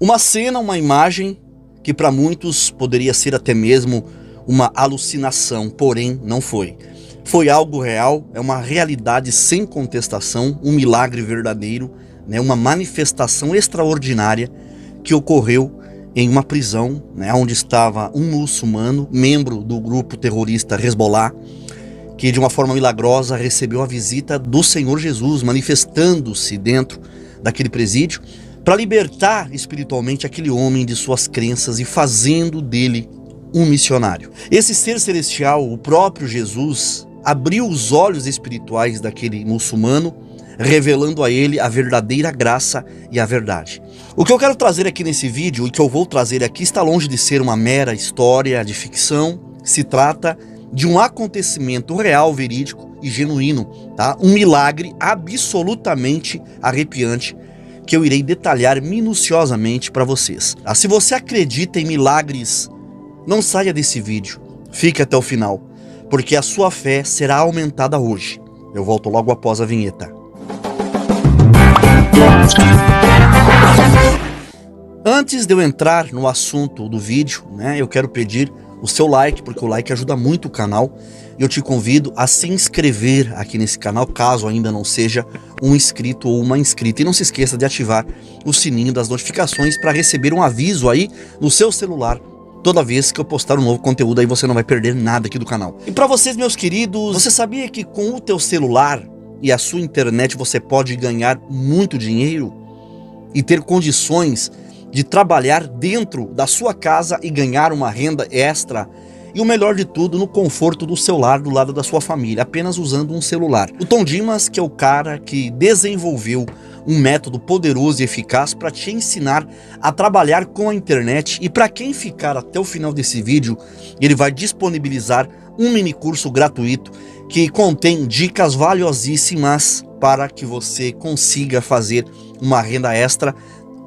Uma cena, uma imagem que para muitos poderia ser até mesmo uma alucinação, porém não foi. Foi algo real, é uma realidade sem contestação, um milagre verdadeiro, né, uma manifestação extraordinária que ocorreu em uma prisão, né, onde estava um muçulmano, membro do grupo terrorista Hezbollah, que de uma forma milagrosa recebeu a visita do Senhor Jesus, manifestando-se dentro daquele presídio, para libertar espiritualmente aquele homem de suas crenças e fazendo dele um missionário. Esse ser celestial, o próprio Jesus, abriu os olhos espirituais daquele muçulmano, revelando a ele a verdadeira graça e a verdade. O que eu quero trazer aqui nesse vídeo, e que eu vou trazer aqui, está longe de ser uma mera história de ficção. Se trata de um acontecimento real, verídico e genuíno, tá? Um milagre absolutamente arrepiante, que eu irei detalhar minuciosamente para vocês. Se você acredita em milagres, não saia desse vídeo, fique até o final, porque a sua fé será aumentada hoje. Eu volto logo após a vinheta. Antes de eu entrar no assunto do vídeo, né, eu quero pedir o seu like, porque o like ajuda muito o canal. E eu te convido a se inscrever aqui nesse canal, caso ainda não seja um inscrito ou uma inscrita. E não se esqueça de ativar o sininho das notificações para receber um aviso aí no seu celular toda vez que eu postar um novo conteúdo. Aí você não vai perder nada aqui do canal. E para vocês, meus queridos, você sabia que com o teu celular e a sua internet você pode ganhar muito dinheiro e ter condições de trabalhar dentro da sua casa e ganhar uma renda extra? E o melhor de tudo, no conforto do seu lar, do lado da sua família, apenas usando um celular. O Tom Dimas, que é o cara que desenvolveu um método poderoso e eficaz para te ensinar a trabalhar com a internet. E para quem ficar até o final desse vídeo, ele vai disponibilizar um mini curso gratuito que contém dicas valiosíssimas para que você consiga fazer uma renda extra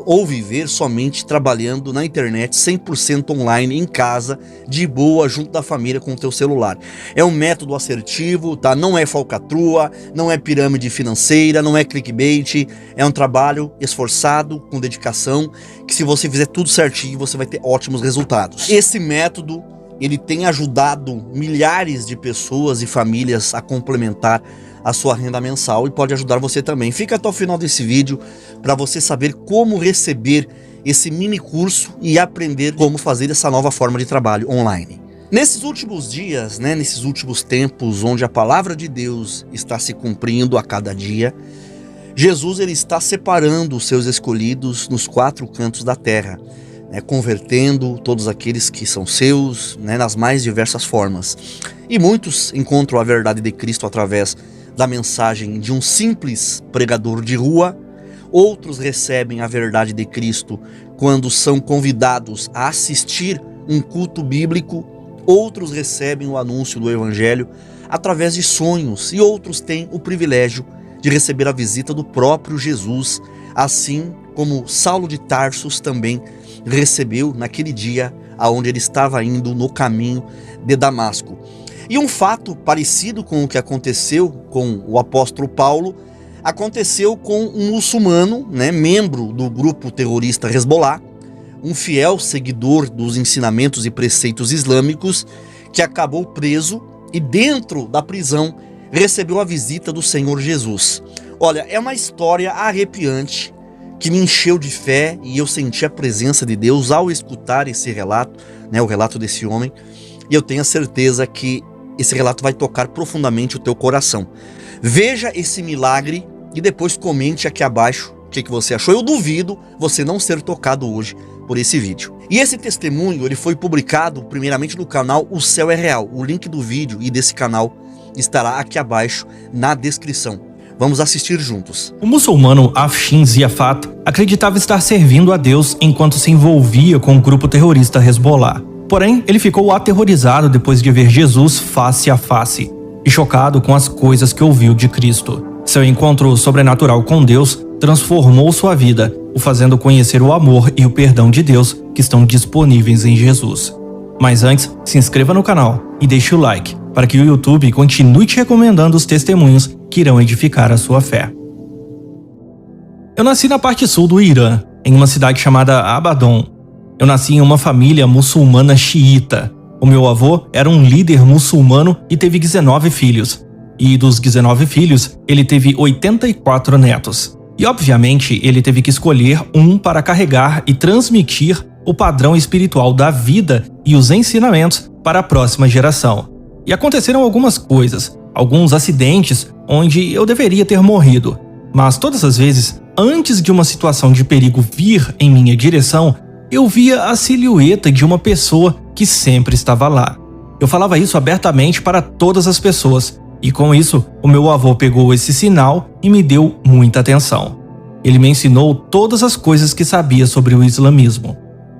ou viver somente trabalhando na internet 100% online, em casa, de boa, junto da família, com o teu celular. É um método assertivo, tá? Não é falcatrua, não é pirâmide financeira, não é clickbait, é um trabalho esforçado, com dedicação, que se você fizer tudo certinho, você vai ter ótimos resultados. Esse método, ele tem ajudado milhares de pessoas e famílias a complementar a sua renda mensal e pode ajudar você também. Fica até o final desse vídeo para você saber como receber esse mini curso e aprender como fazer essa nova forma de trabalho online. Nesses últimos dias, né, nesses últimos tempos, onde a palavra de Deus está se cumprindo a cada dia, Jesus, ele está separando os seus escolhidos nos 4 cantos da terra, né, convertendo todos aqueles que são seus, né, nas mais diversas formas. E muitos encontram a verdade de Cristo através da mensagem de um simples pregador de rua. Outros recebem a verdade de Cristo quando são convidados a assistir um culto bíblico. Outros recebem o anúncio do Evangelho através de sonhos. E outros têm o privilégio de receber a visita do próprio Jesus, assim como Saulo de Tarsus também recebeu naquele dia aonde ele estava indo no caminho de Damasco. E um fato parecido com o que aconteceu com o apóstolo Paulo, aconteceu com um muçulmano, né, membro do grupo terrorista Hezbollah, um fiel seguidor dos ensinamentos e preceitos islâmicos, que acabou preso e dentro da prisão recebeu a visita do Senhor Jesus. Olha, é uma história arrepiante que me encheu de fé e eu senti a presença de Deus ao escutar esse relato, né, o relato desse homem, e eu tenho a certeza que esse relato vai tocar profundamente o teu coração. Veja esse milagre e depois comente aqui abaixo o que você achou. Eu duvido você não ser tocado hoje por esse vídeo. E esse testemunho, ele foi publicado primeiramente no canal O Céu é Real. O link do vídeo e desse canal estará aqui abaixo na descrição. Vamos assistir juntos. O muçulmano Afshin Ziafat acreditava estar servindo a Deus enquanto se envolvia com o grupo terrorista Hezbollah. Porém, ele ficou aterrorizado depois de ver Jesus face a face e chocado com as coisas que ouviu de Cristo. Seu encontro sobrenatural com Deus transformou sua vida, o fazendo conhecer o amor e o perdão de Deus que estão disponíveis em Jesus. Mas antes, se inscreva no canal e deixe o like, para que o YouTube continue te recomendando os testemunhos que irão edificar a sua fé. Eu nasci na parte sul do Irã, em uma cidade chamada Abaddon. Eu nasci em uma família muçulmana xiita. O meu avô era um líder muçulmano e teve 19 filhos. E dos 19 filhos, ele teve 84 netos. E obviamente ele teve que escolher um para carregar e transmitir o padrão espiritual da vida e os ensinamentos para a próxima geração. E aconteceram algumas coisas, alguns acidentes onde eu deveria ter morrido. Mas todas as vezes, antes de uma situação de perigo vir em minha direção, eu via a silhueta de uma pessoa que sempre estava lá. Eu falava isso abertamente para todas as pessoas, e com isso, o meu avô pegou esse sinal e me deu muita atenção. Ele me ensinou todas as coisas que sabia sobre o islamismo.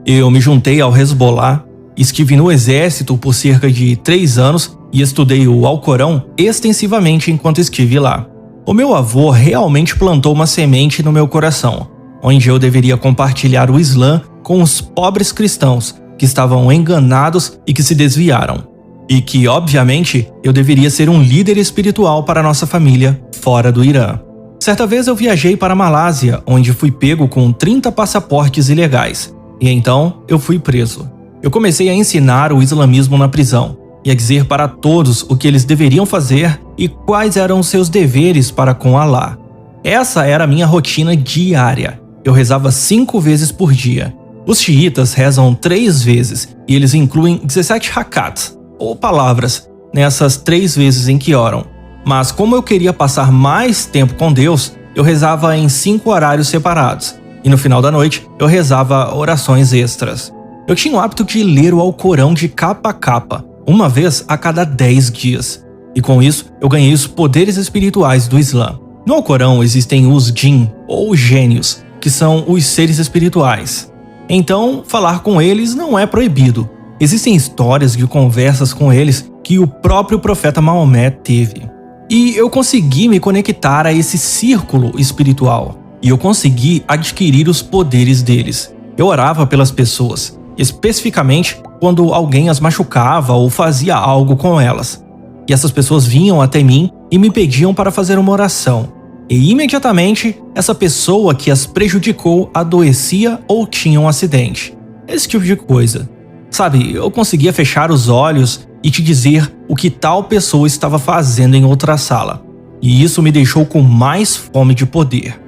Eu me juntei ao Hezbollah, estive no exército por cerca de 3 anos e estudei o Alcorão extensivamente enquanto estive lá. O meu avô realmente plantou uma semente no meu coração, onde eu deveria compartilhar o Islã com os pobres cristãos que estavam enganados e que se desviaram. E que, obviamente, eu deveria ser um líder espiritual para nossa família fora do Irã. Certa vez eu viajei para a Malásia, onde fui pego com 30 passaportes ilegais. E então eu fui preso. Eu comecei a ensinar o islamismo na prisão e a dizer para todos o que eles deveriam fazer e quais eram seus deveres para com Alá. Essa era a minha rotina diária. Eu rezava 5 vezes por dia. Os xiitas rezam 3 vezes e eles incluem 17 rakats, ou palavras, nessas 3 vezes em que oram. Mas como eu queria passar mais tempo com Deus, eu rezava em 5 horários separados. E no final da noite, eu rezava orações extras. Eu tinha o hábito de ler o Alcorão de capa a capa, uma vez a cada 10 dias. E com isso, eu ganhei os poderes espirituais do Islã. No Alcorão existem os jinn, ou gênios, que são os seres espirituais. Então, falar com eles não é proibido. Existem histórias de conversas com eles que o próprio profeta Maomé teve. E eu consegui me conectar a esse círculo espiritual. E eu consegui adquirir os poderes deles. Eu orava pelas pessoas, especificamente quando alguém as machucava ou fazia algo com elas. E essas pessoas vinham até mim e me pediam para fazer uma oração. E imediatamente, essa pessoa que as prejudicou adoecia ou tinha um acidente. Esse tipo de coisa. Sabe, eu conseguia fechar os olhos e te dizer o que tal pessoa estava fazendo em outra sala. E isso me deixou com mais fome de poder.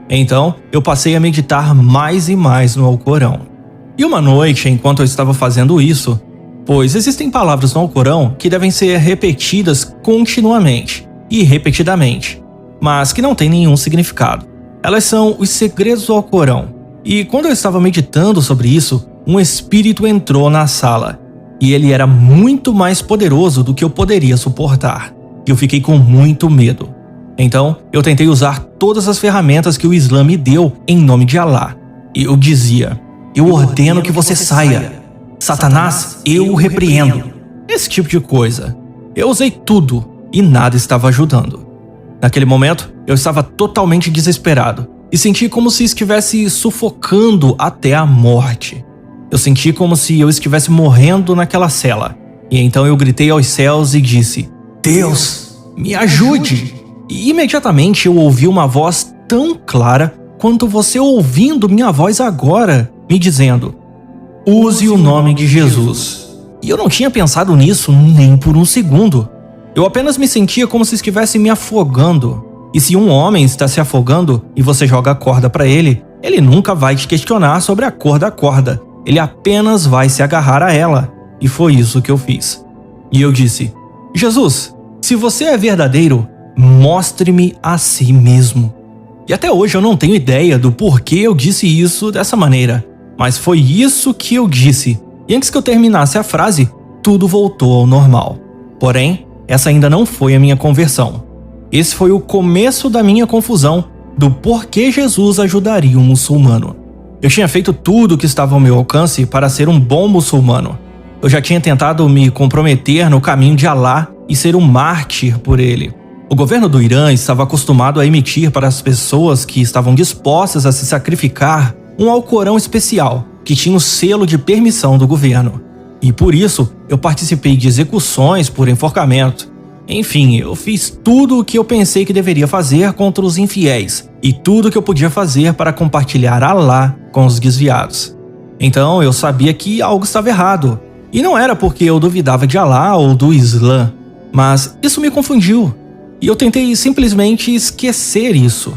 Então, eu passei a meditar mais e mais no Alcorão. E uma noite, enquanto eu estava fazendo isso, pois existem palavras no Alcorão que devem ser repetidas continuamente e repetidamente, mas que não têm nenhum significado. Elas são os segredos do Alcorão. E quando eu estava meditando sobre isso, um espírito entrou na sala. E ele era muito mais poderoso do que eu poderia suportar. E eu fiquei com muito medo. Então, eu tentei usar todas as ferramentas que o Islã me deu em nome de Alá. E eu dizia: eu ordeno que você saia. Satanás, eu o repreendo. Esse tipo de coisa. Eu usei tudo e nada estava ajudando. Naquele momento, eu estava totalmente desesperado e senti como se estivesse sufocando até a morte. Eu senti como se eu estivesse morrendo naquela cela. E então eu gritei aos céus e disse: Deus, me ajude! E imediatamente eu ouvi uma voz tão clara quanto você ouvindo minha voz agora, me dizendo: use o nome de Jesus. E eu não tinha pensado nisso nem por um segundo. Eu apenas me sentia como se estivesse me afogando. E se um homem está se afogando e você joga a corda para ele, ele nunca vai te questionar sobre a cor da corda. Ele apenas vai se agarrar a ela. E foi isso que eu fiz. E eu disse: Jesus, se você é verdadeiro, mostre-me a si mesmo. E até hoje eu não tenho ideia do porquê eu disse isso dessa maneira. Mas foi isso que eu disse. E antes que eu terminasse a frase, tudo voltou ao normal. Porém, essa ainda não foi a minha conversão. Esse foi o começo da minha confusão do porquê Jesus ajudaria um muçulmano. Eu tinha feito tudo o que estava ao meu alcance para ser um bom muçulmano. Eu já tinha tentado me comprometer no caminho de Alá e ser um mártir por ele. O governo do Irã estava acostumado a emitir para as pessoas que estavam dispostas a se sacrificar um Alcorão especial, que tinha o selo de permissão do governo. E por isso, eu participei de execuções por enforcamento. Enfim, eu fiz tudo o que eu pensei que deveria fazer contra os infiéis e tudo o que eu podia fazer para compartilhar Alá com os desviados. Então eu sabia que algo estava errado. E não era porque eu duvidava de Alá ou do Islã, mas isso me confundiu. E eu tentei simplesmente esquecer isso.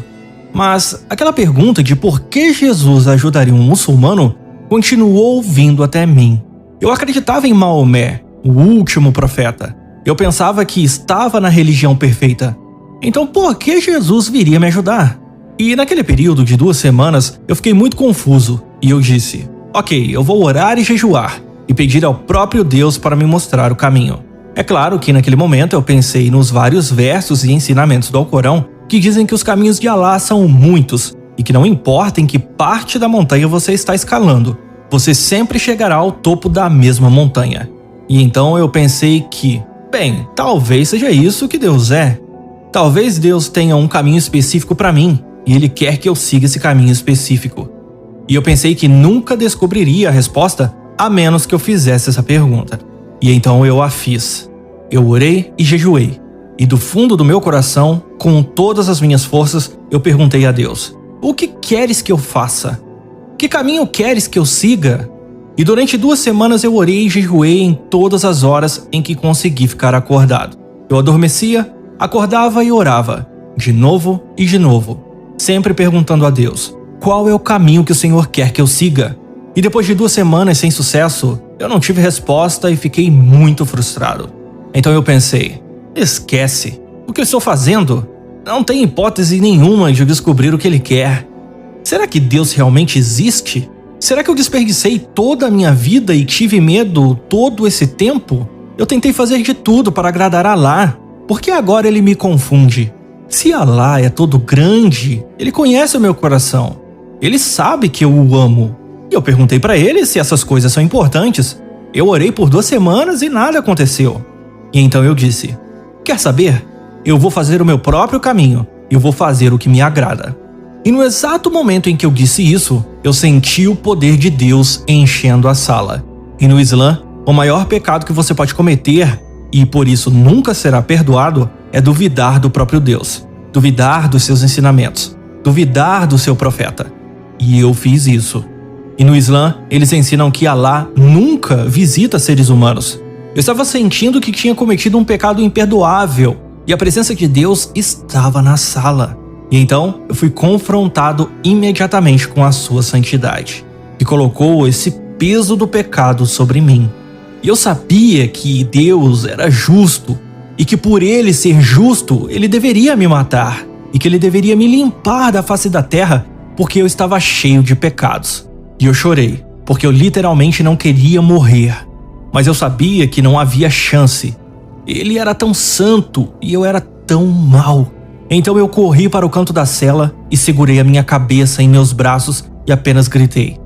Mas aquela pergunta de por que Jesus ajudaria um muçulmano continuou vindo até mim. Eu acreditava em Maomé, o último profeta. Eu pensava que estava na religião perfeita. Então por que Jesus viria me ajudar? E naquele período de 2 semanas eu fiquei muito confuso e eu disse: ok, eu vou orar e jejuar e pedir ao próprio Deus para me mostrar o caminho. É claro que naquele momento eu pensei nos vários versos e ensinamentos do Alcorão que dizem que os caminhos de Alá são muitos e que não importa em que parte da montanha você está escalando, você sempre chegará ao topo da mesma montanha. E então eu pensei que, bem, talvez seja isso que Deus é. Talvez Deus tenha um caminho específico para mim e Ele quer que eu siga esse caminho específico. E eu pensei que nunca descobriria a resposta a menos que eu fizesse essa pergunta. E então eu a fiz. Eu orei e jejuei. E do fundo do meu coração, com todas as minhas forças, eu perguntei a Deus: o que queres que eu faça? Que caminho queres que eu siga? E durante 2 semanas eu orei e jejuei em todas as horas em que consegui ficar acordado. Eu adormecia, acordava e orava, de novo e de novo, sempre perguntando a Deus: qual é o caminho que o Senhor quer que eu siga? E depois de 2 semanas sem sucesso, eu não tive resposta e fiquei muito frustrado. Então eu pensei: esquece, o que eu estou fazendo? Não tem hipótese nenhuma de eu descobrir o que Ele quer. Será que Deus realmente existe? Será que eu desperdicei toda a minha vida e tive medo todo esse tempo? Eu tentei fazer de tudo para agradar a Alá. Por que agora Ele me confunde? Se Alá é todo grande, Ele conhece o meu coração. Ele sabe que eu o amo. E eu perguntei para Ele se essas coisas são importantes. Eu orei por 2 semanas e nada aconteceu. E então eu disse: quer saber? Eu vou fazer o meu próprio caminho. Eu vou fazer o que me agrada. E no exato momento em que eu disse isso, eu senti o poder de Deus enchendo a sala. E no Islã, o maior pecado que você pode cometer, e por isso nunca será perdoado, é duvidar do próprio Deus. Duvidar dos seus ensinamentos. Duvidar do seu profeta. E eu fiz isso. E no Islã, eles ensinam que Alá nunca visita seres humanos. Eu estava sentindo que tinha cometido um pecado imperdoável e a presença de Deus estava na sala. E então eu fui confrontado imediatamente com a sua santidade, que colocou esse peso do pecado sobre mim. E eu sabia que Deus era justo e que por Ele ser justo, Ele deveria me matar e que Ele deveria me limpar da face da terra porque eu estava cheio de pecados. E eu chorei, porque eu literalmente não queria morrer. Mas eu sabia que não havia chance. Ele era tão santo e eu era tão mau. Então eu corri para o canto da cela e segurei a minha cabeça em meus braços e apenas gritei: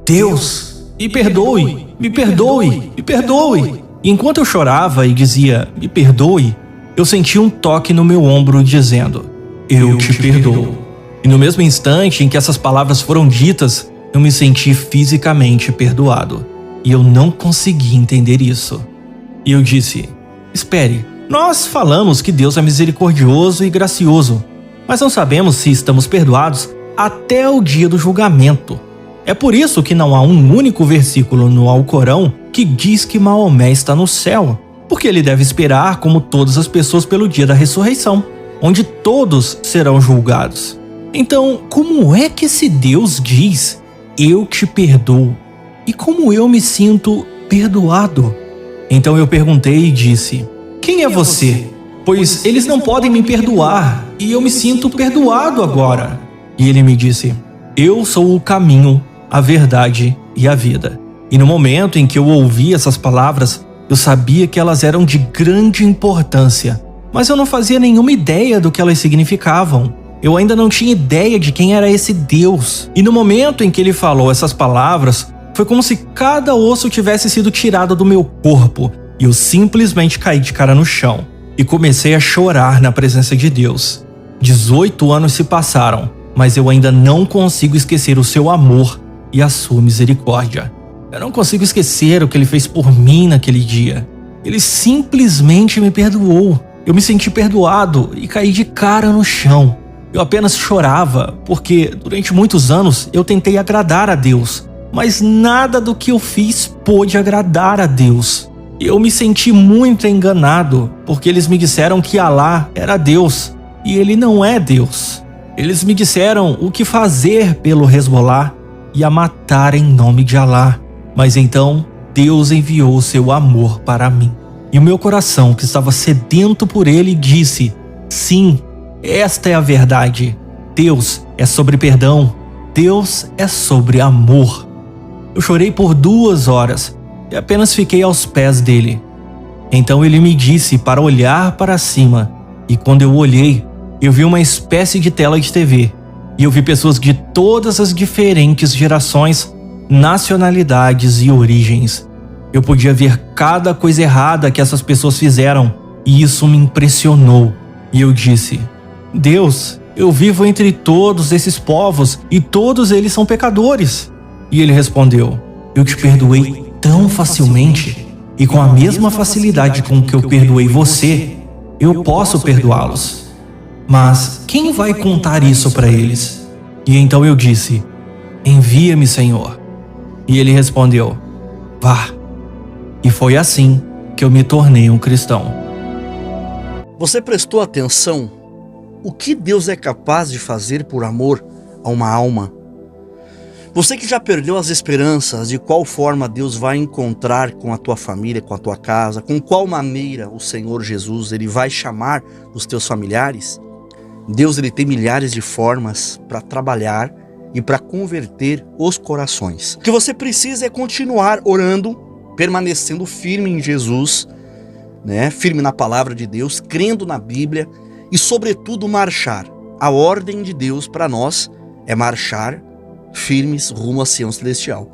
Deus, me perdoe, me perdoe, me perdoe. E enquanto eu chorava e dizia me perdoe, eu senti um toque no meu ombro dizendo: eu te perdoo. E no mesmo instante em que essas palavras foram ditas, eu me senti fisicamente perdoado. E eu não consegui entender isso. E eu disse: espere, nós falamos que Deus é misericordioso e gracioso, mas não sabemos se estamos perdoados até o dia do julgamento. É por isso que não há um único versículo no Alcorão que diz que Maomé está no céu, porque ele deve esperar como todas as pessoas pelo dia da ressurreição, onde todos serão julgados. Então, como é que esse Deus diz: eu te perdoo? E como eu me sinto perdoado? Então eu perguntei e disse: quem é você? Pois eles não podem me perdoar e eu me sinto perdoado agora. E ele me disse: eu sou o caminho, a verdade e a vida. E no momento em que eu ouvi essas palavras, eu sabia que elas eram de grande importância, mas eu não fazia nenhuma ideia do que elas significavam. Eu ainda não tinha ideia de quem era esse Deus. E no momento em que ele falou essas palavras, foi como se cada osso tivesse sido tirado do meu corpo e eu simplesmente caí de cara no chão e comecei a chorar na presença de Deus. 18 anos se passaram, mas eu ainda não consigo esquecer o seu amor e a sua misericórdia. Eu não consigo esquecer o que ele fez por mim naquele dia. Ele simplesmente me perdoou. Eu me senti perdoado e caí de cara no chão. Eu apenas chorava, porque durante muitos anos eu tentei agradar a Deus, mas nada do que eu fiz pôde agradar a Deus. Eu me senti muito enganado, porque eles me disseram que Alá era Deus, e ele não é Deus. Eles me disseram o que fazer pelo Hezbollah e a matar em nome de Alá. Mas então Deus enviou seu amor para mim. E o meu coração, que estava sedento por ele, disse: sim, esta é a verdade. Deus é sobre perdão. Deus é sobre amor. Eu chorei por 2 horas e apenas fiquei aos pés dele. Então ele me disse para olhar para cima. E quando eu olhei, eu vi uma espécie de tela de TV. E eu vi pessoas de todas as diferentes gerações, nacionalidades e origens. Eu podia ver cada coisa errada que essas pessoas fizeram, e isso me impressionou. E eu disse: Deus, eu vivo entre todos esses povos e todos eles são pecadores. E ele respondeu: eu te perdoei tão facilmente, e com a mesma facilidade com que eu perdoei você, eu posso perdoá-los. Mas quem vai contar isso para eles? E então eu disse: envia-me, Senhor. E ele respondeu: vá. E foi assim que eu me tornei um cristão. Você prestou atenção? O que Deus é capaz de fazer por amor a uma alma? Você que já perdeu as esperanças de qual forma Deus vai encontrar com a tua família, com a tua casa, com qual maneira o Senhor Jesus ele vai chamar os teus familiares, Deus ele tem milhares de formas para trabalhar e para converter os corações. O que você precisa é continuar orando, permanecendo firme em Jesus, firme na palavra de Deus, crendo na Bíblia e, sobretudo, marchar. A ordem de Deus para nós é marchar firmes rumo a Sião Celestial.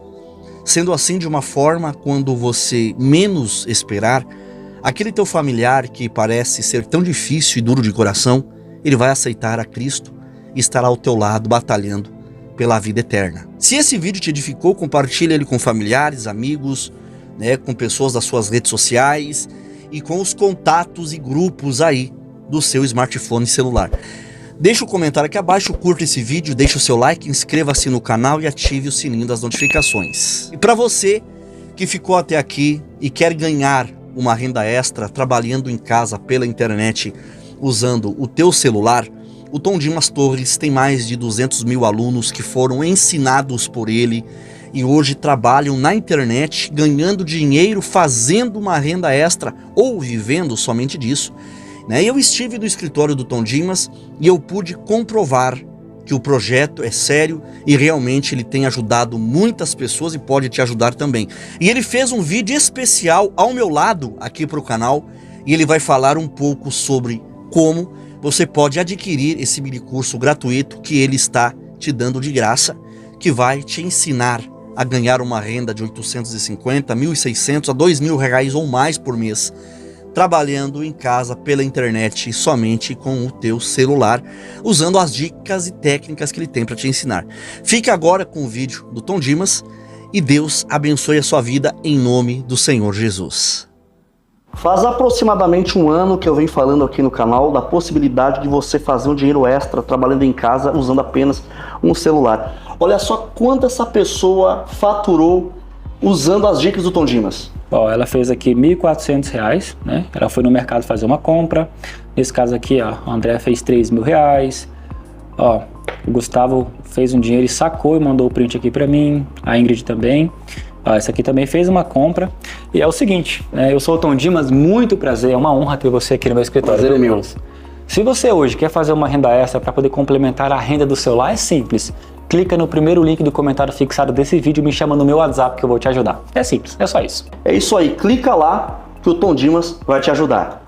Sendo assim, de uma forma, quando você menos esperar, aquele teu familiar que parece ser tão difícil e duro de coração, ele vai aceitar a Cristo e estará ao teu lado batalhando pela vida eterna. Se esse vídeo te edificou, compartilhe ele com familiares, amigos, com pessoas das suas redes sociais e com os contatos e grupos aí do seu smartphone celular. Deixe um comentário aqui abaixo, curta esse vídeo, deixe o seu like, inscreva-se no canal e ative o sininho das notificações. E para você que ficou até aqui e quer ganhar uma renda extra trabalhando em casa pela internet usando o teu celular, o Tom Dimas Torres tem mais de 200 mil alunos que foram ensinados por ele e hoje trabalham na internet, ganhando dinheiro, fazendo uma renda extra ou vivendo somente disso. Eu estive no escritório do Tom Dimas e eu pude comprovar que o projeto é sério e realmente ele tem ajudado muitas pessoas e pode te ajudar também. E ele fez um vídeo especial ao meu lado aqui para o canal e ele vai falar um pouco sobre como você pode adquirir esse mini curso gratuito que ele está te dando de graça, que vai te ensinar a ganhar uma renda de 850, 1.600 a 2.000 reais ou mais por mês, trabalhando em casa pela internet somente com o teu celular, usando as dicas e técnicas que ele tem para te ensinar. Fique agora com o vídeo do Tom Dimas e Deus abençoe a sua vida em nome do Senhor Jesus. Faz aproximadamente 1 ano que eu venho falando aqui no canal da possibilidade de você fazer um dinheiro extra trabalhando em casa usando apenas um celular. Olha só quanto essa pessoa faturou usando as dicas do Tom Dimas. Ela fez aqui R$ 1.400, Ela foi no mercado fazer uma compra. Nesse caso aqui, o André fez R$3.000. O Gustavo fez um dinheiro e sacou e mandou o print aqui para mim. A Ingrid também. Essa aqui também fez uma compra. E é o seguinte, eu sou o Tom Dimas, muito prazer, é uma honra ter você aqui no meu escritório. Prazer é meu. Se você hoje quer fazer uma renda extra para poder complementar a renda do celular, é simples. Clica no primeiro link do comentário fixado desse vídeo e me chama no meu WhatsApp que eu vou te ajudar. É simples, é só isso. É isso aí, clica lá que o Tom Dimas vai te ajudar.